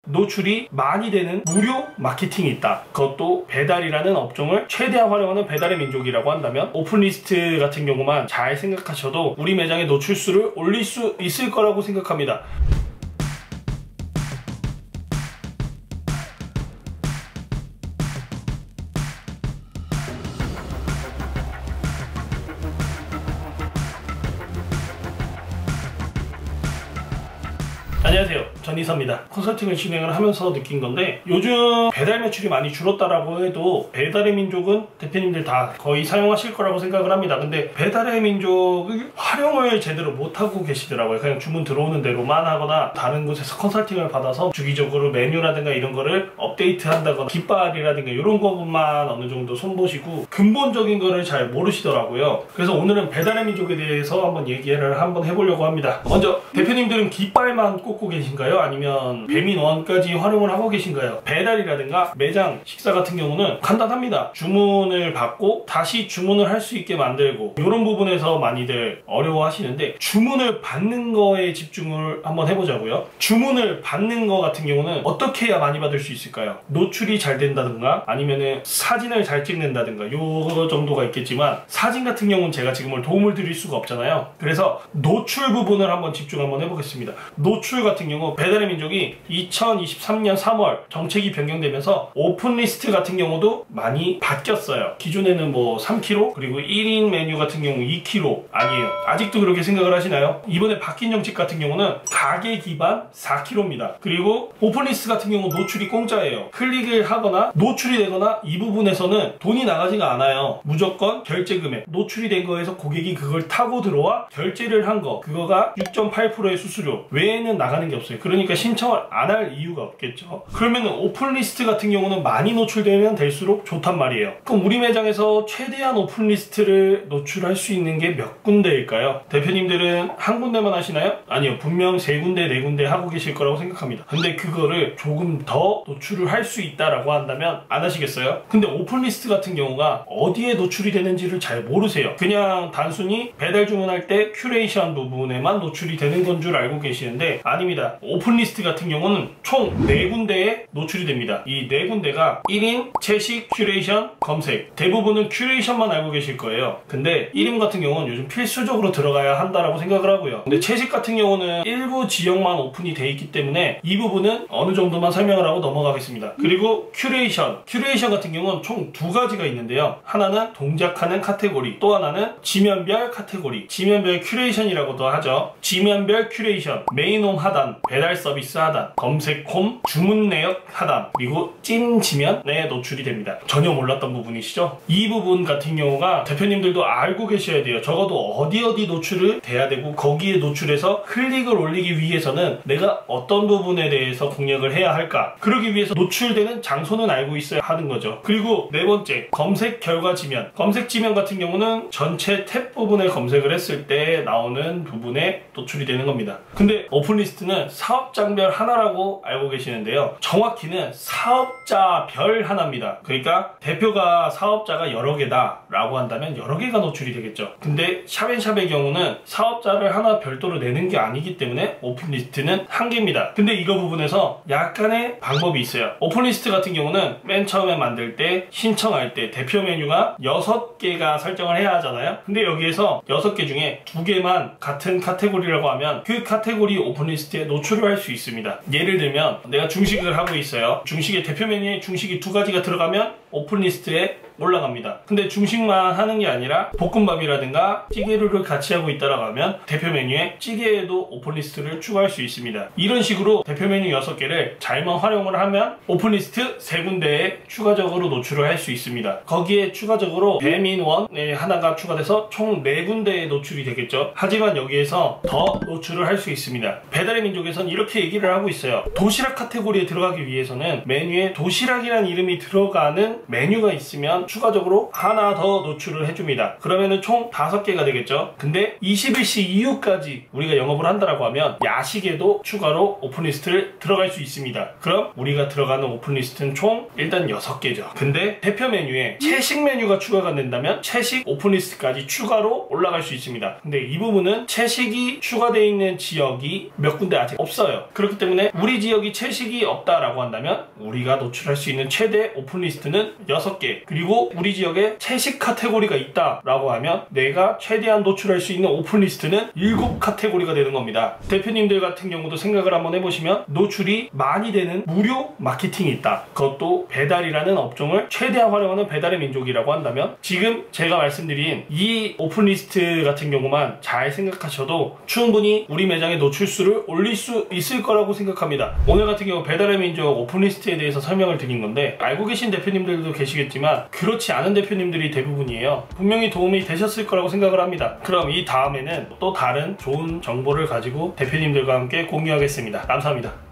노출이 많이 되는 무료 마케팅이 있다. 그것도 배달이라는 업종을 최대한 활용하는 배달의 민족이라고 한다면 오픈리스트 같은 경우만 잘 생각하셔도 우리 매장의 노출수를 올릴 수 있을 거라고 생각합니다. 안녕하세요, 전이사입니다. 컨설팅을 진행을 하면서 느낀 건데 요즘 배달 매출이 많이 줄었다라고 해도 배달의 민족은 대표님들 다 거의 사용하실 거라고 생각을 합니다. 근데 배달의 민족을 활용을 제대로 못하고 계시더라고요. 그냥 주문 들어오는 대로만 하거나 다른 곳에서 컨설팅을 받아서 주기적으로 메뉴라든가 이런 거를 업데이트 한다거나 깃발이라든가 이런 거만 어느 정도 손보시고 근본적인 거를 잘 모르시더라고요. 그래서 오늘은 배달의 민족에 대해서 한번 얘기를 해보려고 합니다. 먼저 대표님들은 깃발만 꽂고 계신가요? 아니면 배민원까지 활용을 하고 계신가요? 배달이라든가 매장 식사 같은 경우는 간단합니다. 주문을 받고 다시 주문을 할 수 있게 만들고 이런 부분에서 많이들 어려워하시는데 주문을 받는 거에 집중을 한번 해보자고요. 주문을 받는 거 같은 경우는 어떻게 해야 많이 받을 수 있을까요? 노출이 잘 된다든가 아니면은 사진을 잘 찍는다든가 요 정도가 있겠지만 사진 같은 경우는 제가 지금 도움을 드릴 수가 없잖아요. 그래서 노출 부분을 한번 집중 한번 해보겠습니다. 노출 같은 경우 배달의 민족이 2023년 3월 정책이 변경되면서 오픈리스트 같은 경우도 많이 바뀌었어요. 기존에는 뭐 3kg 그리고 1인 메뉴 같은 경우 2kg 아니에요. 아직도 그렇게 생각을 하시나요? 이번에 바뀐 정책 같은 경우는 가게 기반 4kg입니다. 그리고 오픈리스트 같은 경우 노출이 공짜예요. 클릭을 하거나 노출이 되거나 이 부분에서는 돈이 나가지가 않아요. 무조건 결제 금액 노출이 된 거에서 고객이 그걸 타고 들어와 결제를 한 거 그거가 6.8%의 수수료 외에는 나가는 게 없어요. 그러니까 신청을 안 할 이유가 없겠죠. 그러면 오픈리스트 같은 경우는 많이 노출되면 될수록 좋단 말이에요. 그럼 우리 매장에서 최대한 오픈리스트를 노출할 수 있는 게 몇 군데일까요? 대표님들은 한 군데만 하시나요? 아니요, 분명 3군데 4군데 하고 계실 거라고 생각합니다. 근데 그거를 조금 더 노출을 할 수 있다라고 한다면 안 하시겠어요? 근데 오픈리스트 같은 경우가 어디에 노출이 되는지를 잘 모르세요. 그냥 단순히 배달 주문할 때 큐레이션 부분에만 노출이 되는 건 줄 알고 계시는데 아닙니다. 오픈리스트 같은 경우는 총 4군데에 노출이 됩니다. 이 4군데가 1인, 채식, 큐레이션, 검색. 대부분은 큐레이션만 알고 계실 거예요. 근데 1인 같은 경우는 요즘 필수적으로 들어가야 한다라고 생각을 하고요. 근데 채식 같은 경우는 일부 지역만 오픈이 돼 있기 때문에 이 부분은 어느 정도만 설명을 하고 넘어가겠습니다. 그리고 큐레이션 같은 경우는 총 2가지가 있는데요. 하나는 동작하는 카테고리, 또 하나는 지면별 카테고리. 지면별 큐레이션이라고도 하죠. 지면별 큐레이션, 메인홈 하단, 배달 서비스 하단, 검색홈, 주문 내역 하단, 그리고 찜 지면에 노출이 됩니다. 전혀 몰랐던 부분이시죠? 이 부분 같은 경우가 대표님들도 알고 계셔야 돼요. 적어도 어디 노출을 돼야 되고 거기에 노출해서 클릭을 올리기 위해서는 내가 어떤 부분에 대해서 공략을 해야 할까? 그러기 위해서 노출되는 장소는 알고 있어야 하는 거죠. 그리고 4번째, 검색 결과 지면. 검색 지면 같은 경우는 전체 탭 부분을 검색을 했을 때 나오는 부분에 노출이 되는 겁니다. 근데 오픈리스트는 사업장별 하나라고 알고 계시는데요. 정확히는 사업자별 하나입니다. 그러니까 대표가 사업자가 여러 개다 라고 한다면 여러 개가 노출이 되겠죠. 근데 샵앤샵의 경우는 사업자를 하나 별도로 내는 게 아니기 때문에 오픈리스트는 한 개입니다. 근데 이거 부분에서 약간의 방법이 있어요. 오픈리스트 같은 경우는 맨 처음에 만들 때 신청할 때 대표 메뉴가 6개가 설정을 해야 하잖아요. 근데 여기에서 6개 중에 2개만 같은 카테고리라고 하면 그 카테고리 오픈리스트에 노출을 할 수 있습니다. 예를 들면 내가 중식을 하고 있어요. 중식의 대표 메뉴에 중식이 2가지가 들어가면 오픈리스트에 올라갑니다. 근데 중식만 하는 게 아니라 볶음밥이라든가 찌개류를 같이 하고 있다라고 하면 대표 메뉴에 찌개에도 오픈리스트를 추가할 수 있습니다. 이런 식으로 대표 메뉴 6개를 잘만 활용을 하면 오픈리스트 3군데에 추가적으로 노출을 할 수 있습니다. 거기에 추가적으로 배민원에 하나가 추가돼서 총 4군데에 노출이 되겠죠. 하지만 여기에서 더 노출을 할 수 있습니다. 배달의 민족에서는 이렇게 얘기를 하고 있어요. 도시락 카테고리에 들어가기 위해서는 메뉴에 도시락이라는 이름이 들어가는 메뉴가 있으면 추가적으로 하나 더 노출을 해줍니다. 그러면은 총 5개가 되겠죠. 근데 21시 이후까지 우리가 영업을 한다라고 하면 야식에도 추가로 오픈리스트를 들어갈 수 있습니다. 그럼 우리가 들어가는 오픈리스트는 총 일단 6개죠. 근데 대표 메뉴에 채식 메뉴가 추가가 된다면 채식 오픈리스트까지 추가로 올라갈 수 있습니다. 근데 이 부분은 채식이 추가되어 있는 지역이 몇 군데 아직 없어요. 그렇기 때문에 우리 지역이 채식이 없다라고 한다면 우리가 노출할 수 있는 최대 오픈리스트는 6개, 그리고 우리 지역에 채식 카테고리가 있다라고 하면 내가 최대한 노출할 수 있는 오픈리스트는 7카테고리가 되는 겁니다. 대표님들 같은 경우도 생각을 한번 해보시면 노출이 많이 되는 무료 마케팅이 있다. 그것도 배달이라는 업종을 최대한 활용하는 배달의 민족이라고 한다면 지금 제가 말씀드린 이 오픈리스트 같은 경우만 잘 생각하셔도 충분히 우리 매장의 노출수를 올릴 수 있을 거라고 생각합니다. 오늘 같은 경우 배달의 민족 오픈리스트에 대해서 설명을 드린 건데 알고 계신 대표님들도 계시겠지만 그렇지 않은 대표님들이 대부분이에요. 분명히 도움이 되셨을 거라고 생각을 합니다. 그럼 이 다음에는 또 다른 좋은 정보를 가지고 대표님들과 함께 공유하겠습니다. 감사합니다.